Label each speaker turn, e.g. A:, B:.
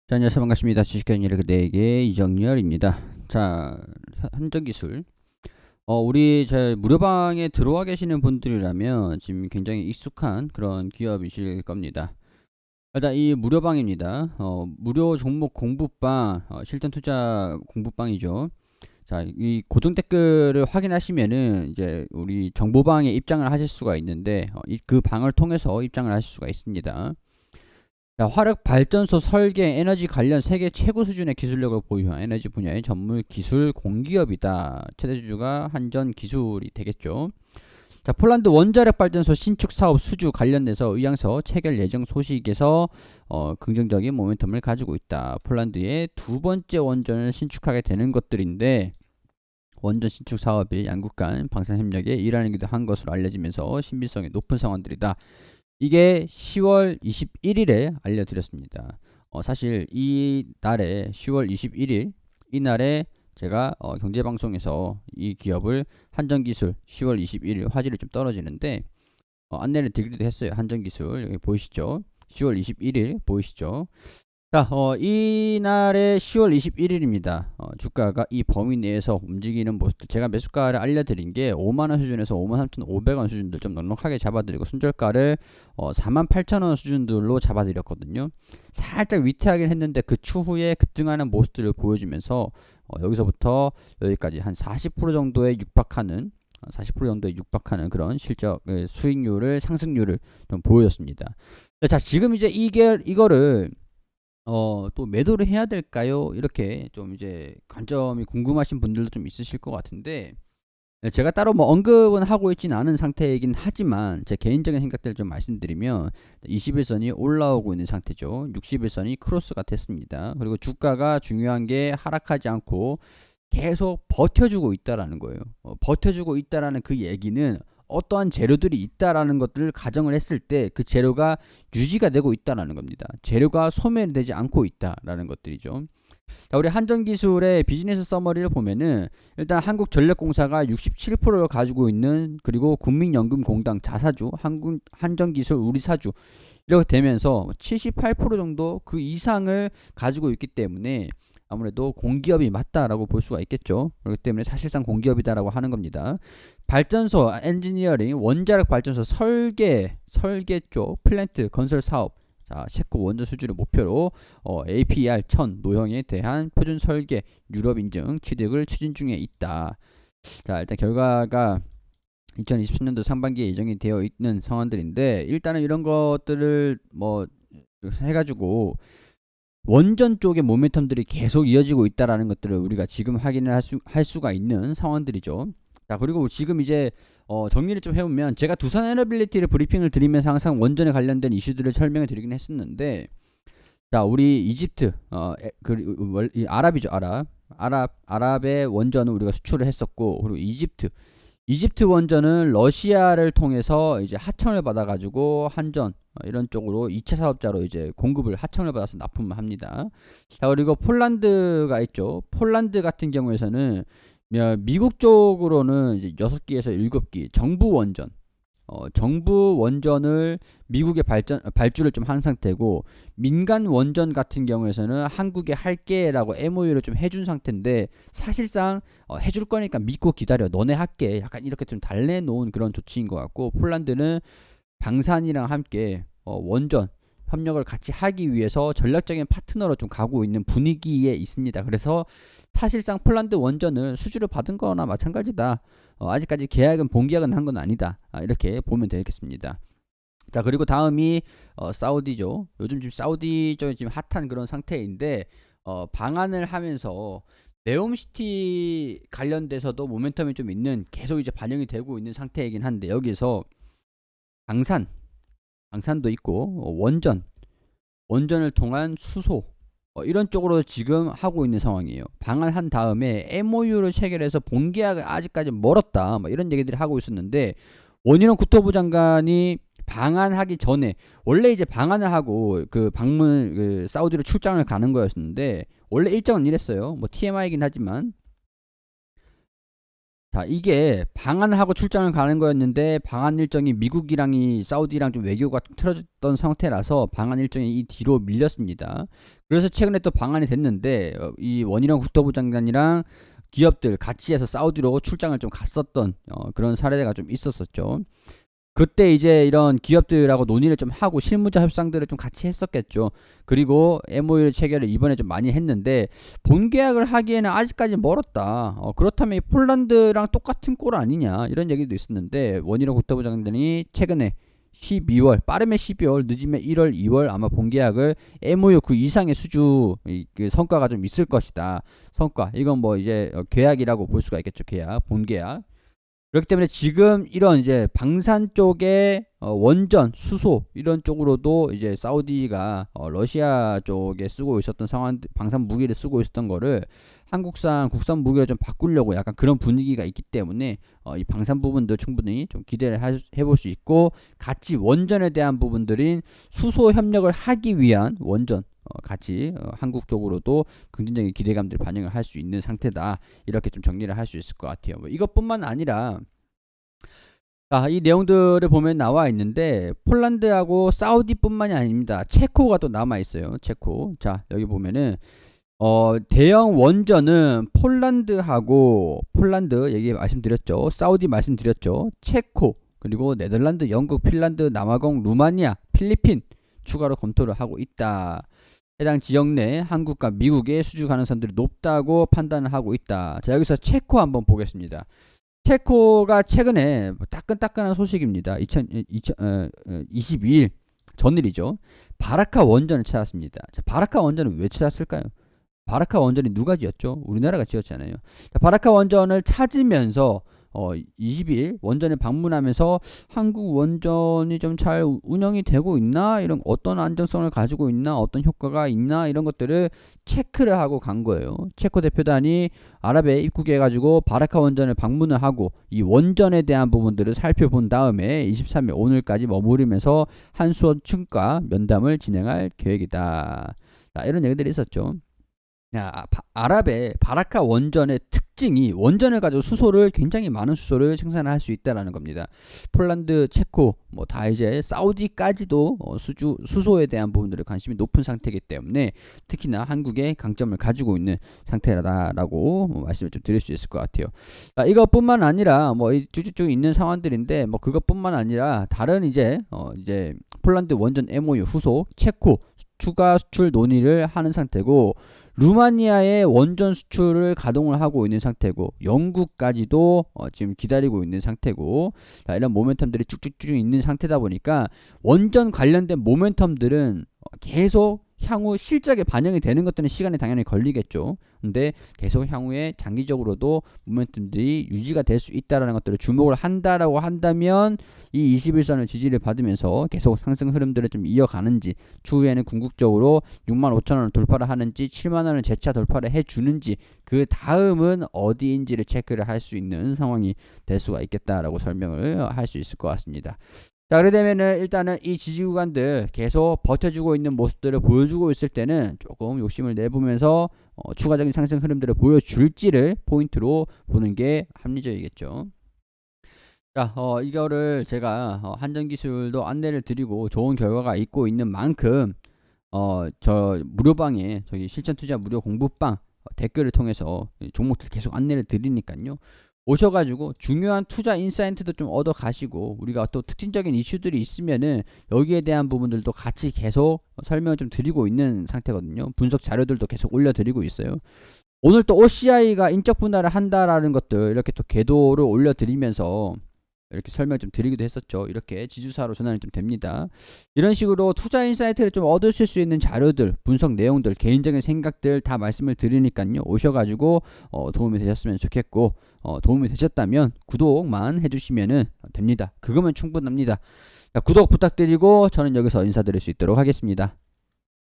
A: 자, 안녕하세요. 반갑습니다. 주식회사 이렇게 이정열입니다. 자, 현저기술. 우리 제 무료방에 들어와 계시는 분들이라면 지금 굉장히 익숙한 그런 기업이실 겁니다. 일단 이 무료방입니다. 무료 종목 공부방, 실전 투자 공부방이죠. 자, 이 고정 댓글을 확인하시면은 이제 우리 정보방에 입장을 하실 수가 있는데, 그 방을 통해서 입장을 하실 수가 있습니다. 자, 화력 발전소 설계, 에너지 관련 세계 최고 수준의 기술력을 보유한 에너지 분야의 전문 기술 공기업이다. 최대 주주가 한전 기술이 되겠죠. 자, 폴란드 원자력 발전소 신축 사업 수주 관련돼서 의향서 체결 예정 소식에서 긍정적인 모멘텀을 가지고 있다. 폴란드의 두 번째 원전을 신축하게 되는 것들인데, 원전 신축 사업이 양국 간 방산 협력에 일환이기도 한 것으로 알려지면서 신빙성이 높은 상황들이다. 이게 10월 21일에 알려드렸습니다. 사실 이 날에 10월 21일 이날에 제가 경제방송에서 이 기업을 한전기술 10월 21일 화질이 좀 떨어지는데 안내를 드리기도 했어요. 한전기술 여기 보이시죠? 10월 21일 보이시죠? 자, 이날의 10월 21일입니다. 주가가 이 범위 내에서 움직이는 모습들. 제가 매수가를 알려드린 게 5만원 수준에서 53,500원 수준들 좀 넉넉하게 잡아드리고, 순절가를 48,000원 수준들로 잡아드렸거든요. 살짝 위태하긴 했는데 그 추후에 급등하는 모습들을 보여주면서 여기서부터 여기까지 한 40% 정도에 육박하는 40% 정도에 육박하는 그런 실적 수익률을 상승률을 좀 보여줬습니다. 자, 지금 이제 이거를 또 매도를 해야 될까요? 이렇게 좀 이제 관점이 궁금하신 분들도 좀 있으실 것 같은데, 제가 따로 뭐 언급은 하고 있진 않은 상태이긴 하지만 제 개인적인 생각들을 좀 말씀드리면 21선이 올라오고 있는 상태죠. 60일선이 크로스가 됐습니다. 그리고 주가가 중요한 게 하락하지 않고 계속 버텨주고 있다라는 거예요. 버텨주고 있다라는 그 얘기는 어떠한 재료들이 있다라는 것들을 가정을 했을 때 그 재료가 유지가 되고 있다라는 겁니다. 재료가 소멸되지 않고 있다라는 것들이죠. 자, 우리 한전기술의 비즈니스 서머리를 보면은 일단 한국전력공사가 67%를 가지고 있는, 그리고 국민연금공단 자사주, 한전기술 우리사주 이렇게 되면서 78% 정도 그 이상을 가지고 있기 때문에 아무래도 공기업이 맞다라고 볼 수가 있겠죠. 그렇기 때문에 사실상 공기업이다라고 하는 겁니다. 발전소 엔지니어링, 원자력 발전소 설계 쪽 플랜트 건설 사업, 자, 체코 원전 수주를 목표로 APR 1000 노형에 대한 표준 설계 유럽 인증 취득을 추진 중에 있다. 자, 일단 결과가 2023년도 상반기에 예정이 되어 있는 상황들인데, 일단은 이런 것들을 뭐 해가지고 원전 쪽의 모멘텀들이 계속 이어지고 있다라는 것들을 우리가 지금 확인을 할 수가 있는 상황들이죠. 자, 그리고 지금 이제 정리를 좀 해보면, 제가 두산 에너빌리티를 브리핑을 드리면서 항상 원전에 관련된 이슈들을 설명을 드리긴 했었는데, 자, 우리 이집트 이 아랍이죠. 아랍의 원전을 우리가 수출을 했었고, 그리고 이집트 원전은 러시아를 통해서 이제 하청을 받아가지고 한전 이런 쪽으로 2차 사업자로 이제 공급을 하청을 받아서 납품을 합니다. 자, 그리고 폴란드가 있죠. 폴란드 같은 경우에서는 미국 쪽으로는 이제 6기에서 7기 정부 원전을 미국에 발주를 좀 한 상태고, 민간 원전 같은 경우에서는 한국에 할게라고 MOU를 좀 해준 상태인데, 사실상 해줄 거니까 믿고 기다려, 너네 할게, 약간 이렇게 좀 달래놓은 그런 조치인 것 같고, 폴란드는 방산이랑 함께 원전 협력을 같이 하기 위해서 전략적인 파트너로 좀 가고 있는 분위기에 있습니다. 그래서 사실상 폴란드 원전은 수주를 받은 거나 마찬가지다. 아직까지 계약은 본계약은 한 건 아니다. 이렇게 보면 되겠습니다. 자, 그리고 다음이 사우디죠. 요즘 지금 사우디 쪽이 지금 핫한 그런 상태인데, 방한을 하면서 네옴시티 관련돼서도 모멘텀이 좀 있는, 계속 이제 반영이 되고 있는 상태이긴 한데, 여기서 방산 방산도 있고 원전을 통한 수소, 이런 쪽으로 지금 하고 있는 상황이에요. 방한한 다음에 MOU를 체결해서 본계약을 아직까지 멀었다, 뭐 이런 얘기들이 하고 있었는데, 원희룡 국토부 장관이 방한하기 전에, 원래 이제 방한을 하고 그 방문 사우디로 출장을 가는 거였는데, 원래 일정은 이랬어요. 뭐 TMI이긴 하지만, 자, 이게 방한하고 출장을 가는 거였는데 방한 일정이 미국이랑 사우디랑 좀 외교가 틀어졌던 상태라서 방한 일정이 이 뒤로 밀렸습니다. 그래서 최근에 또 방한이 됐는데 이 원희룡 국토부 장관이랑 기업들 같이 해서 사우디로 출장을 좀 갔었던 그런 사례가 좀 있었었죠. 그때 이제 이런 기업들하고 논의를 좀 하고 실무자 협상들을 좀 같이 했었겠죠. 그리고 MOU 체결을 이번에 좀 많이 했는데 본 계약을 하기에는 아직까지 멀었다. 그렇다면 폴란드랑 똑같은 꼴 아니냐 이런 얘기도 있었는데 원희룡 국토부 장관이 최근에 12월 빠르면 12월 늦으면 1월 2월 아마 본 계약을 MOU 그 이상의 수주 그 성과가 좀 있을 것이다. 성과 이건 뭐 이제 계약이라고 볼 수가 있겠죠. 계약 본 계약. 그렇기 때문에 지금 이런 이제 방산 쪽에 원전, 수소 이런 쪽으로도 이제 사우디가 러시아 쪽에 쓰고 있었던 상황, 방산 무기를 쓰고 있었던 거를 한국산 국산 무기로 좀 바꾸려고 약간 그런 분위기가 있기 때문에 이 방산 부분도 충분히 좀 기대를 해볼 수 있고 같이 원전에 대한 부분들인 수소 협력을 하기 위한 원전 같이 한국 쪽으로도 긍정적인 기대감들 반영을 할 수 있는 상태다. 이렇게 좀 정리를 할 수 있을 것 같아요. 뭐 이것뿐만 아니라 이 내용들을 보면 나와 있는데 폴란드하고 사우디뿐만이 아닙니다. 체코가 또 남아 있어요. 체코. 자, 여기 보면은 대형 원전은 폴란드 얘기 말씀드렸죠. 사우디 말씀드렸죠. 체코 그리고 네덜란드, 영국, 핀란드, 남아공, 루마니아, 필리핀 추가로 검토를 하고 있다. 해당 지역 내 한국과 미국의 수주 가능성들이 높다고 판단을 하고 있다. 자, 여기서 체코 한번 보겠습니다. 체코가 최근에 따끈따끈한 소식입니다. 22일 전일이죠. 바라카 원전을 찾았습니다. 자, 바라카 원전을 왜 찾았을까요? 바라카 원전이 누가 지었죠? 우리나라가 지었잖아요. 자, 바라카 원전을 찾으면서 20일 원전에 방문하면서 한국 원전이 좀 잘 운영이 되고 있나 이런 어떤 안정성을 가지고 있나 어떤 효과가 있나 이런 것들을 체크를 하고 간 거예요. 체코 대표단이 아랍에 입국해 가지고 바라카 원전을 방문을 하고 이 원전에 대한 부분들을 살펴본 다음에 23일 오늘까지 머무르면서 한수원 측과 면담을 진행할 계획이다. 자, 이런 얘기들이 있었죠. 아랍의 바라카 원전의 특징이 원전을 가지고 수소를 굉장히 많은 수소를 생산할 수 있다라는 겁니다. 폴란드, 체코 뭐 다 이제 사우디까지도 수소에 대한 부분들에 관심이 높은 상태이기 때문에 특히나 한국에 강점을 가지고 있는 상태라고 말씀을 좀 드릴 수 있을 것 같아요. 이것뿐만 아니라 뭐 쭉쭉쭉 있는 상황들인데 뭐 그것뿐만 아니라 다른 이제 폴란드 원전 MOU 후속 체코 추가 수출 논의를 하는 상태고 루마니아의 원전 수출을 가동을 하고 있는 상태고 영국까지도 지금 기다리고 있는 상태고 이런 모멘텀들이 쭉쭉쭉 있는 상태다 보니까 원전 관련된 모멘텀들은 계속 향후 실적에 반영이 되는 것들은 시간이 당연히 걸리겠죠. 근데 계속 향후에 장기적으로도 모멘텀들이 유지가 될 수 있다라는 것들을 주목을 한다라고 한다면 이 21선을 지지를 받으면서 계속 상승 흐름들을 좀 이어가는지 추후에는 궁극적으로 65,000원을 돌파를 하는지 70,000원을 재차 돌파를 해주는지 그 다음은 어디인지를 체크를 할 수 있는 상황이 될 수가 있겠다라고 설명을 할 수 있을 것 같습니다. 자, 그래 되면은 일단은 이 지지 구간들 계속 버텨주고 있는 모습들을 보여주고 있을 때는 조금 욕심을 내보면서 추가적인 상승 흐름들을 보여줄지를 포인트로 보는 게 합리적이겠죠. 자, 이거를 제가 한전기술도 안내를 드리고 좋은 결과가 있고 있는 만큼 저 무료방에 저기 실전투자 무료 공부방 댓글을 통해서 종목들 계속 안내를 드리니까요. 오셔가지고 중요한 투자 인사이트도 좀 얻어 가시고 우리가 또 특징적인 이슈들이 있으면은 여기에 대한 부분들도 같이 계속 설명을 좀 드리고 있는 상태거든요. 분석 자료들도 계속 올려드리고 있어요. 오늘 또 OCI가 인적 분할을 한다라는 것들 이렇게 또 궤도를 올려드리면서 이렇게 설명 좀 드리기도 했었죠. 이렇게 지주사로 전환이 좀 됩니다. 이런 식으로 투자 인사이트를 좀 얻으실 수 있는 자료들, 분석 내용들, 개인적인 생각들 다 말씀을 드리니까요. 오셔가지고 도움이 되셨으면 좋겠고 도움이 되셨다면 구독만 해주시면 됩니다. 그거면 충분합니다. 자, 구독 부탁드리고 저는 여기서 인사드릴 수 있도록 하겠습니다.